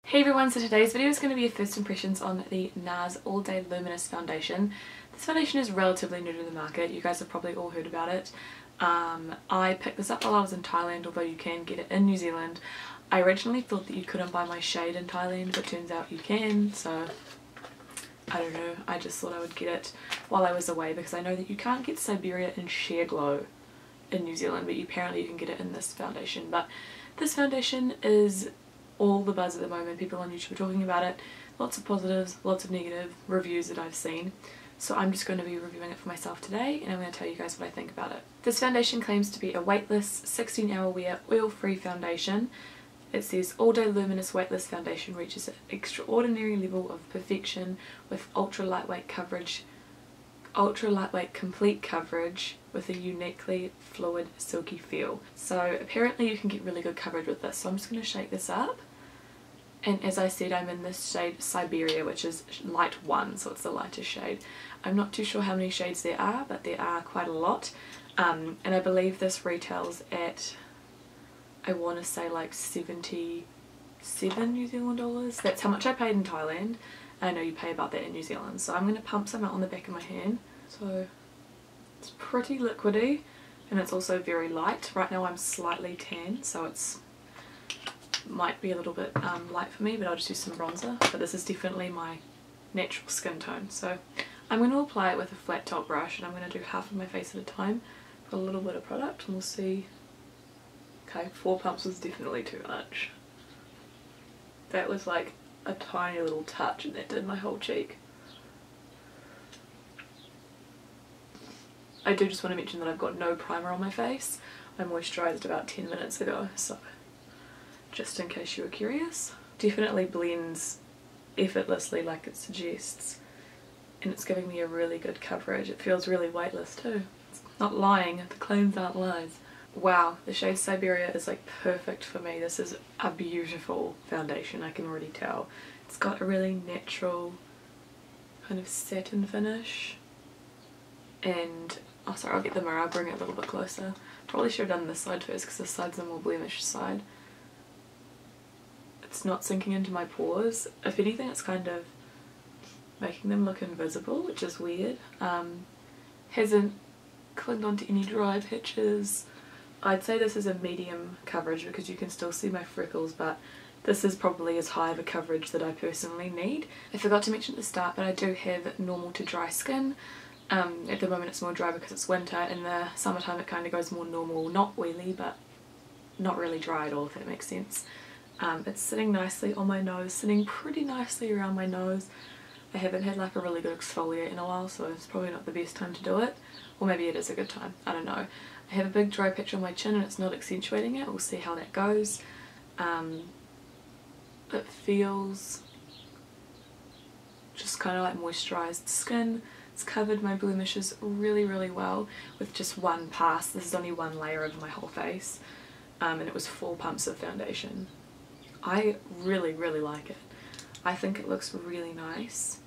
Hey everyone, so today's video is going to be a first impressions on the NARS All Day Luminous foundation. This foundation is relatively new to the market. You guys have probably all heard about it. I picked this up while I was in Thailand, although you can get it in New Zealand. I originally thought that you couldn't buy my shade in Thailand, but turns out you can, so I don't know. I just thought I would get it while I was away because I know that you can't get Siberia in Sheer Glow in New Zealand, but apparently you can get it in this foundation. But this foundation is all the buzz at the moment. People on YouTube are talking about it. Lots of positives, lots of negative reviews that I've seen. So I'm just going to be reviewing it for myself today, and I'm going to tell you guys what I think about it. This foundation claims to be a weightless, 16-hour wear, oil-free foundation. It says All Day Luminous Weightless Foundation reaches an extraordinary level of perfection with ultra lightweight complete coverage with a uniquely fluid, silky feel. So apparently you can get really good coverage with this. So I'm just going to shake this up. And as I said, I'm in this shade Siberia, which is light 1, so it's the lightest shade. I'm not too sure how many shades there are, but there are quite a lot. And I believe this retails at, I want to say like 77 New Zealand dollars. That's how much I paid in Thailand. I know you pay about that in New Zealand. So I'm going to pump some out on the back of my hand. So it's pretty liquidy and it's also very light. Right now I'm slightly tan, so it's might be a little bit light for me, but I'll just use some bronzer. But this is definitely my natural skin tone. So I'm going to apply it with a flat top brush, and I'm going to do half of my face at a time for a little bit of product, and we'll see. Okay, 4 pumps was definitely too much. That was like a tiny little touch and that did my whole cheek. I do just want to mention that I've got no primer on my face. I moisturised about 10 minutes ago, so just in case you were curious. Definitely blends effortlessly like it suggests, and it's giving me a really good coverage. It feels really weightless too. It's not lying, the claims aren't lies. Wow, the shade Siberia is like perfect for me. This is a beautiful foundation, I can already tell. It's got a really natural kind of satin finish, and oh sorry, I'll get the mirror, I'll bring it a little bit closer. Probably should have done this side first because this side's the more blemished side. It's not sinking into my pores. If anything, it's kind of making them look invisible, which is weird. Hasn't clinged onto any dry patches. I'd say this is a medium coverage because you can still see my freckles, but this is probably as high of a coverage that I personally need. I forgot to mention at the start, but I do have normal to dry skin. At the moment it's more dry because it's winter. In the summertime it kind of goes more normal, not oily, but not really dry at all, if that makes sense. It's sitting nicely on my nose, sitting pretty nicely around my nose. I haven't had like a really good exfoliate in a while, so it's probably not the best time to do it. Or maybe it is a good time, I don't know. I have a big dry patch on my chin and it's not accentuating it. We'll see how that goes. It feels just kind of like moisturised skin. It's covered my blemishes really, really well with just one pass. This is only one layer over my whole face. And it was 4 pumps of foundation. I really, really like it. I think it looks really nice.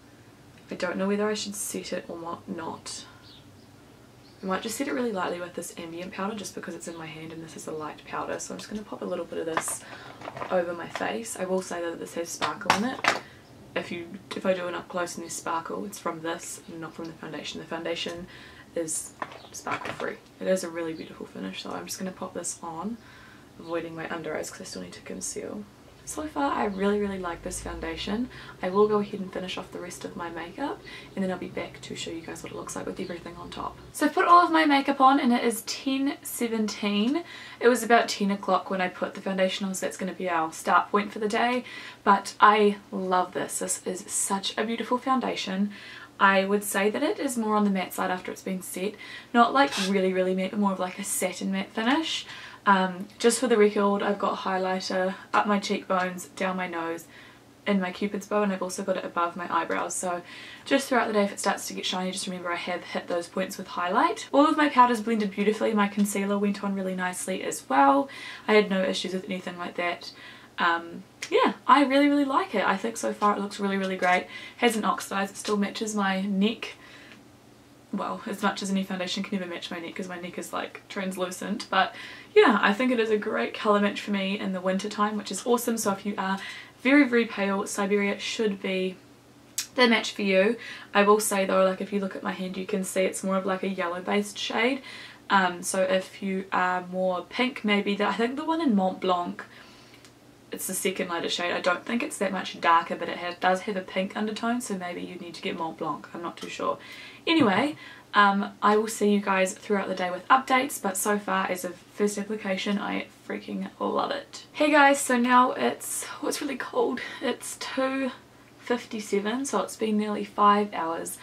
I don't know whether I should set it or not. I might just set it really lightly with this ambient powder just because it's in my hand and this is a light powder. So I'm just going to pop a little bit of this over my face. I will say that this has sparkle in it. If I do it up close and there's sparkle, it's from this and not from the foundation. The foundation is sparkle free. It is a really beautiful finish, so I'm just going to pop this on, avoiding my under eyes because I still need to conceal. So far I really, really like this foundation. I will go ahead and finish off the rest of my makeup and then I'll be back to show you guys what it looks like with everything on top. So I've put all of my makeup on and it is 10:17. It was about 10 o'clock when I put the foundation on, so that's going to be our start point for the day. But I love this. This is such a beautiful foundation. I would say that it is more on the matte side after it's been set. Not like really, really matte, but more of like a satin matte finish. Just for the record, I've got highlighter up my cheekbones, down my nose, in my cupid's bow, and I've also got it above my eyebrows. So just throughout the day, if it starts to get shiny, just remember I have hit those points with highlight. All of my powders blended beautifully. My concealer went on really nicely as well. I had no issues with anything like that. Yeah, I really, really like it. I think so far it looks really, really great. Hasn't oxidized. It still matches my neck. Well, as much as any foundation can never match my neck because my neck is like translucent, but yeah, I think it is a great colour match for me in the winter time, which is awesome. So if you are very, very pale. Siberia should be the match for you. I will say though, like if you look at my hand, you can see it's more of like a yellow based shade. So if you are more pink, maybe I think the one in Mont Blanc, it's the second lighter shade. I don't think it's that much darker, but it does have a pink undertone, so maybe you need to get Mont Blanc. I'm not too sure. Anyway, I will see you guys throughout the day with updates, but so far as a first application, I freaking love it. Hey guys, so now it's really cold. It's 2:57, so it's been nearly 5 hours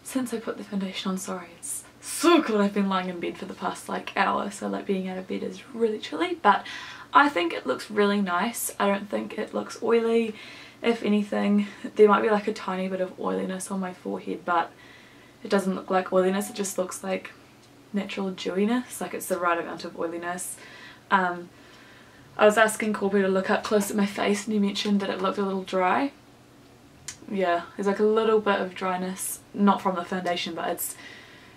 since I put the foundation on. Sorry, it's so cold. I've been lying in bed for the past like hour, so like being out of bed is really chilly, but I think it looks really nice. I don't think it looks oily. If anything, there might be like a tiny bit of oiliness on my forehead, but it doesn't look like oiliness. It just looks like natural dewiness, like it's the right amount of oiliness. I was asking Corby to look up close at my face and he mentioned that it looked a little dry. Yeah, there's like a little bit of dryness, not from the foundation, but it's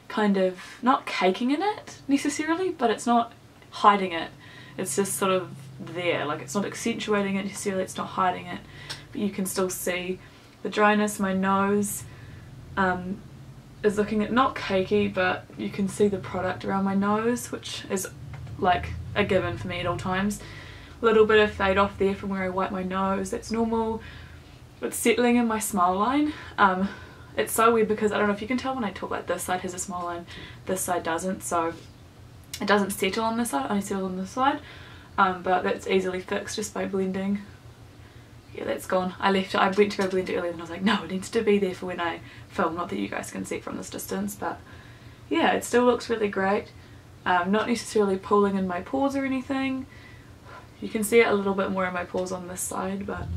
kind of not caking in it necessarily, but it's not hiding it. It's just sort of there, like it's not accentuating it necessarily, it's not hiding it, but you can still see the dryness. My nose is looking at not cakey, but you can see the product around my nose, which is like a given for me at all times. A little bit of fade off there from where I wipe my nose, that's normal. It's settling in my smile line. It's so weird because I don't know if you can tell when I talk, like this side has a smile line, this side doesn't, so it doesn't settle on this side, it only settles on this side, but that's easily fixed just by blending. Yeah, that's gone. I went to go blend it earlier and I was like, no, it needs to be there for when I film, not that you guys can see from this distance, but yeah, it still looks really great. Not necessarily pulling in my pores or anything. You can see it a little bit more in my pores on this side, but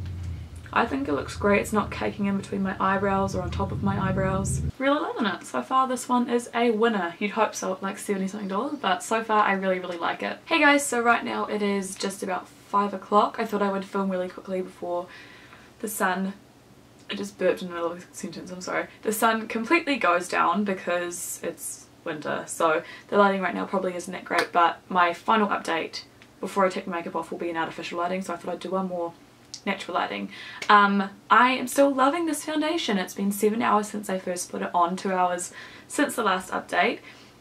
I think it looks great. It's not caking in between my eyebrows or on top of my eyebrows. Really loving it. So far this one is a winner. You'd hope so at like $70 something, but so far I really, really like it. Hey guys, so right now it is just about 5 o'clock. I thought I would film really quickly before the sun, I just burped in the middle of a sentence, I'm sorry. The sun completely goes down because it's winter, so the lighting right now probably isn't that great, but my final update before I take my makeup off will be in artificial lighting, so I thought I'd do one more natural lighting. I am still loving this foundation. It's been 7 hours since I first put it on, 2 hours since the last update,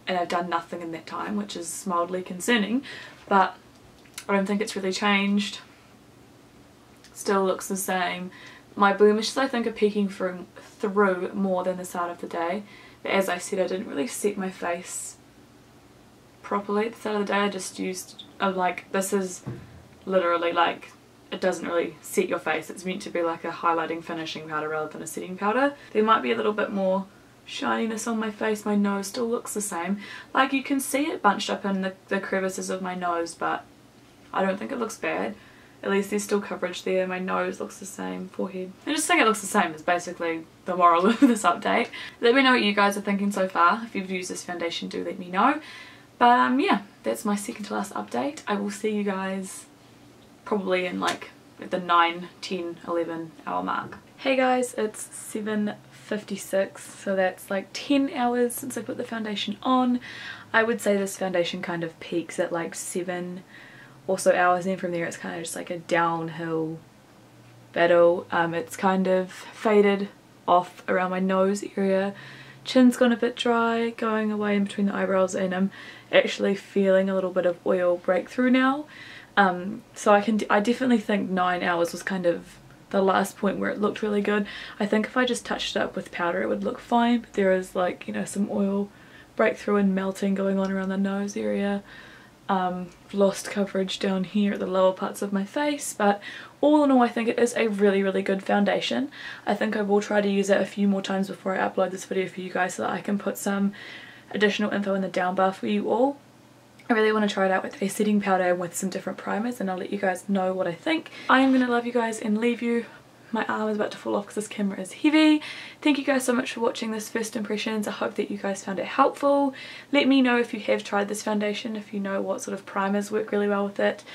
and I've done nothing in that time, which is mildly concerning, but I don't think it's really changed. Still looks the same. My blemishes I think are peeking through more than the start of the day, but as I said, I didn't really set my face properly at the start of the day. I just used like, this is literally like, it doesn't really set your face. It's meant to be like a highlighting finishing powder rather than a setting powder. There might be a little bit more shininess on my face. My nose still looks the same. Like you can see it bunched up in the crevices of my nose, but I don't think it looks bad. At least there's still coverage there. My nose looks the same, forehead. I just think it looks the same is basically the moral of this update. Let me know what you guys are thinking so far. If you've used this foundation, do let me know. But yeah, that's my second to last update. I will see you guys probably in like the 9, 10, 11 hour mark. Hey guys, it's 7:56, so that's like 10 hours since I put the foundation on. I would say this foundation kind of peaks at like 7 or so hours, and from there it's kind of just like a downhill battle. It's kind of faded off around my nose area. Chin's gone a bit dry, going away in between the eyebrows, and I'm actually feeling a little bit of oil breakthrough now. So I definitely think 9 hours was kind of the last point where it looked really good. I think if I just touched it up with powder it would look fine, but there is like, you know, some oil breakthrough and melting going on around the nose area. Lost coverage down here at the lower parts of my face, but all in all I think it is a really, really good foundation. I think I will try to use it a few more times before I upload this video for you guys so that I can put some additional info in the down bar for you all. I really want to try it out with a setting powder and with some different primers, and I'll let you guys know what I think. I am going to love you guys and leave you. My arm is about to fall off because this camera is heavy. Thank you guys so much for watching this first impressions. I hope that you guys found it helpful. Let me know if you have tried this foundation, if you know what sort of primers work really well with it,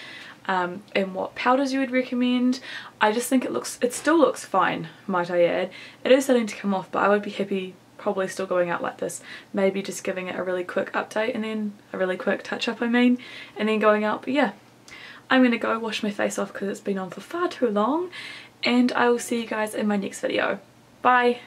and what powders you would recommend. I just think it still looks fine, might I add. It is starting to come off, but I would be happy probably still going out like this, maybe just giving it a really quick update and then a really quick touch up, and then going out. But yeah, I'm going to go wash my face off because it's been on for far too long, and I will see you guys in my next video. Bye!